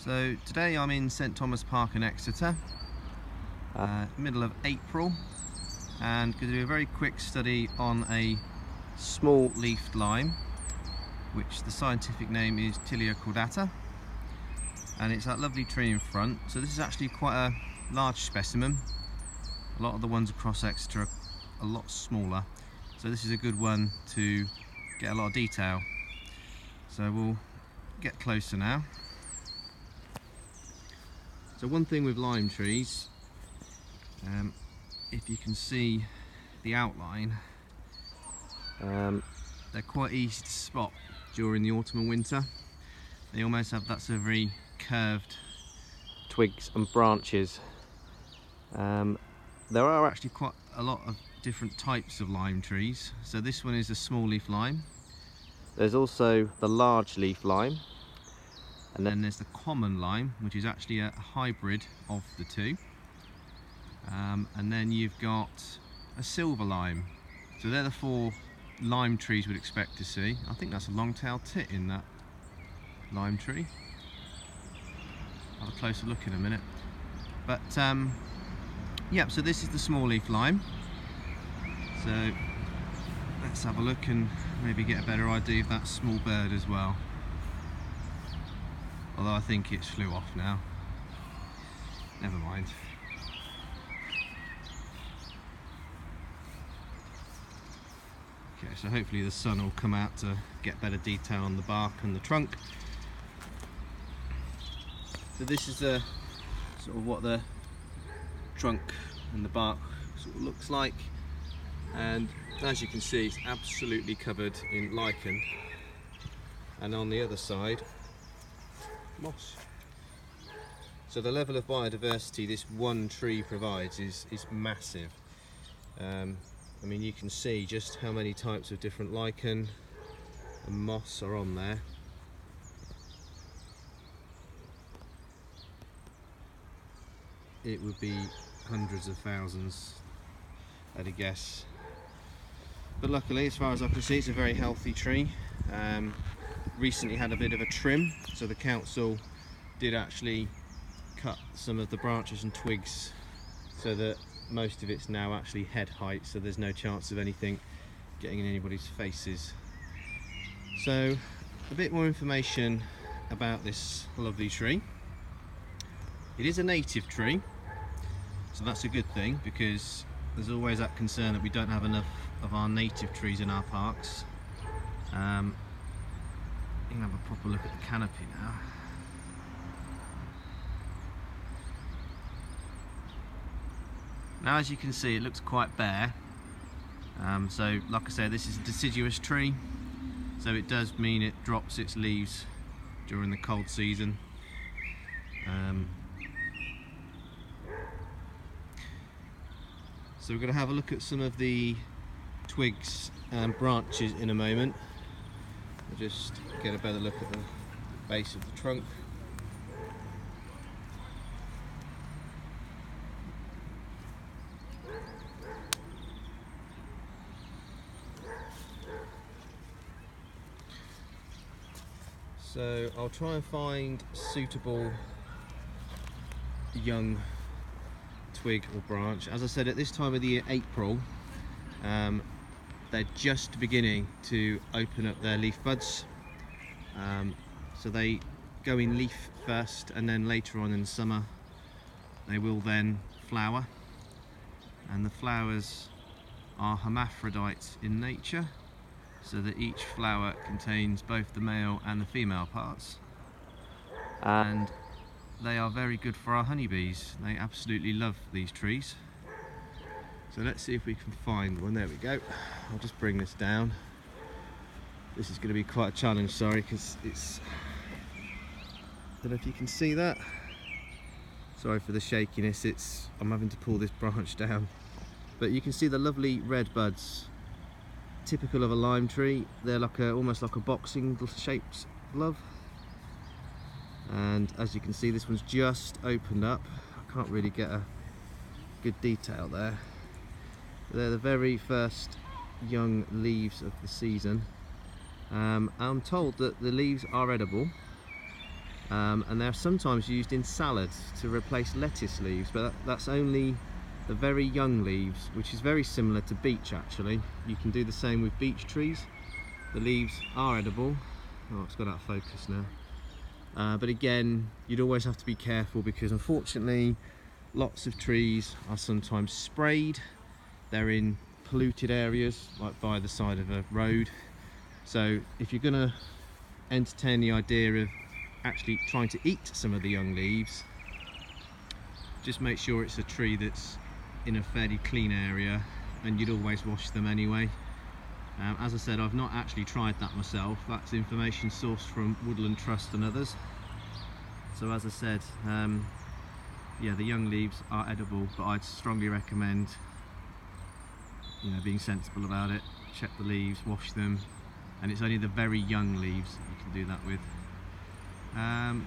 So today I'm in St Thomas Park in Exeter, middle of April, and going to do a very quick study on a small leafed lime, which the scientific name is Tilia cordata, and it's that lovely tree in front. So this is actually quite a large specimen. A lot of the ones across Exeter are a lot smaller, so this is a good one to get a lot of detail. So we'll get closer now. So one thing with lime trees, if you can see the outline, they're quite easy to spot during the autumn and winter. They almost have that sort of very curved twigs and branches. There are actually quite a lot of different types of lime trees. So this one is a small leaf lime. There's also the large leaf lime. And then there's the common lime, which is actually a hybrid of the two. And then you've got a silver lime. So they're the four lime trees we'd expect to see. I think that's a long-tailed tit in that lime tree. I'll have a closer look in a minute. But yeah, so this is the small leaf lime. So let's have a look and maybe get a better idea of that small bird as well. Although I think it's flew off now. Never mind. Okay, so hopefully the sun will come out to get better detail on the bark and the trunk. So this is the sort of what the trunk and the bark sort of looks like. And as you can see, it's absolutely covered in lichen. And on the other side, moss. So the level of biodiversity this one tree provides is massive. I mean, you can see just how many types of different lichen and moss are on there. It would be hundreds of thousands at a guess. But luckily, as far as I can see, it's a very healthy tree. Recently had a bit of a trim, so the council did actually cut some of the branches and twigs so that most of it's now actually head height, so there's no chance of anything getting in anybody's faces. So a bit more information about this lovely tree. It is a native tree, so that's a good thing, because there's always that concern that we don't have enough of our native trees in our parks. You can have a proper look at the canopy now. Now, as you can see, it looks quite bare. So like I said, this is a deciduous tree, so it does mean it drops its leaves during the cold season. So we're going to have a look at some of the twigs and branches in a moment. We'll just get a better look at the base of the trunk. So I'll try and find suitable young twig or branch. As I said, at this time of the year, April, they're just beginning to open up their leaf buds. So they go in leaf first, and then later on in the summer they will then flower, and the flowers are hermaphrodites in nature, so that each flower contains both the male and the female parts, and they are very good for our honeybees. They absolutely love these trees. So let's see if we can find one. There we go. I'll just bring this down. This is going to be quite a challenge, sorry, because it's... I don't know if you can see that. Sorry for the shakiness. I'm having to pull this branch down. But you can see the lovely red buds, typical of a lime tree. They're like almost like a boxing shaped glove. And as you can see, this one's just opened up. I can't really get a good detail there. They're the very first young leaves of the season. I'm told that the leaves are edible. and they're sometimes used in salads to replace lettuce leaves, but that's only the very young leaves, which is very similar to beech actually. You can do the same with beech trees. The leaves are edible. Oh, it's got out of focus now. But again, you'd always have to be careful because unfortunately lots of trees are sometimes sprayed. They're in polluted areas, like by the side of a road. So if you're going to entertain the idea of actually trying to eat some of the young leaves, just make sure it's a tree that's in a fairly clean area, and you'd always wash them anyway. As I said, I've not actually tried that myself. That's information sourced from Woodland Trust and others. So as I said, yeah, the young leaves are edible, but I'd strongly recommend, you know, being sensible about it. Check the leaves, wash them, and it's only the very young leaves that you can do that with.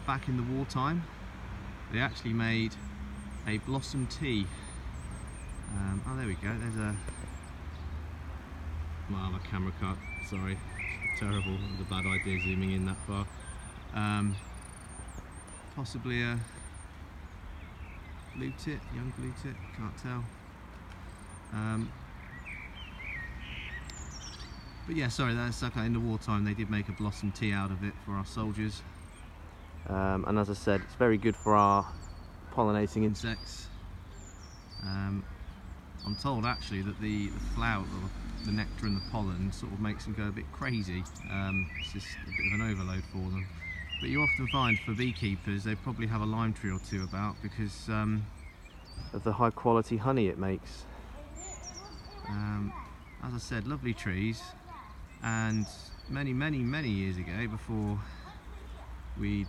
Back in the wartime, they actually made a blossom tea. Oh, there we go. There's a. Well, my camera can't. Sorry, terrible. It was a bad idea zooming in that far. Possibly a lutein, young lutein. Can't tell. But yeah, sorry. That's okay. In the wartime, they did make a blossom tea out of it for our soldiers. And as I said, it's very good for our pollinating insects. I'm told actually that the flower, the nectar and the pollen sort of makes them go a bit crazy. It's just a bit of an overload for them. But you often find for beekeepers they probably have a lime tree or two about because of the high quality honey it makes. As I said, lovely trees, and many years ago, before we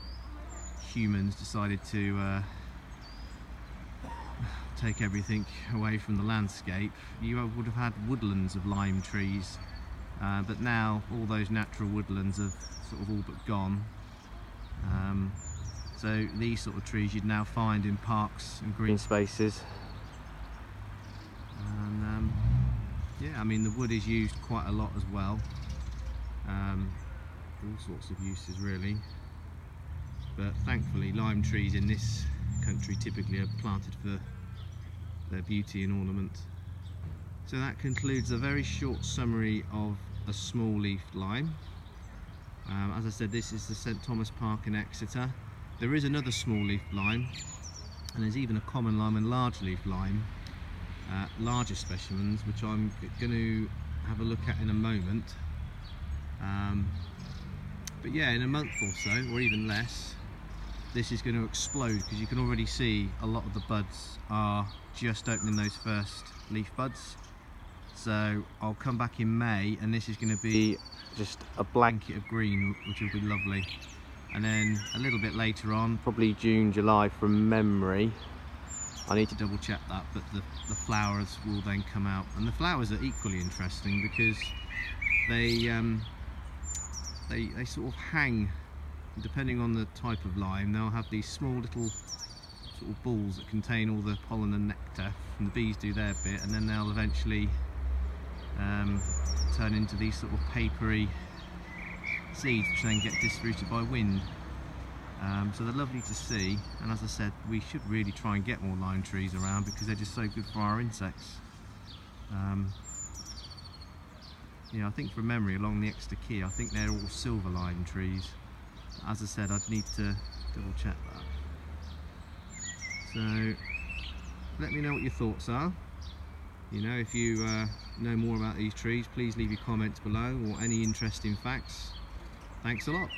humans decided to take everything away from the landscape, you would have had woodlands of lime trees, but now all those natural woodlands have sort of all but gone. So these sort of trees you'd now find in parks and green spaces, and yeah, I mean the wood is used quite a lot as well, for all sorts of uses really, but thankfully lime trees in this country typically are planted for their beauty and ornament. So that concludes a very short summary of a small-leafed lime. As I said, this is the St Thomas Park in Exeter. There is another small-leafed lime, and there's even a common lime and large-leaf lime, larger specimens, which I'm going to have a look at in a moment. But yeah, in a month or so, or even less, this is going to explode because you can already see a lot of the buds are just opening those first leaf buds. So I'll come back in May and this is going to be just a blanket of green, which will be lovely. And then a little bit later on, probably June, July from memory, I need to double check that, but the flowers will then come out. And the flowers are equally interesting because they sort of hang. Depending on the type of lime, they'll have these small little sort of balls that contain all the pollen and nectar, and the bees do their bit, and then they'll eventually turn into these sort of papery seeds which then get distributed by wind. So they're lovely to see, and as I said, we should really try and get more lime trees around because they're just so good for our insects. Yeah, I think from memory along the Exeter Quay, I think they're all silver lime trees. As I said, I'd need to double check that. So let me know what your thoughts are. You know, if you know more about these trees, please leave your comments below, or any interesting facts. Thanks a lot.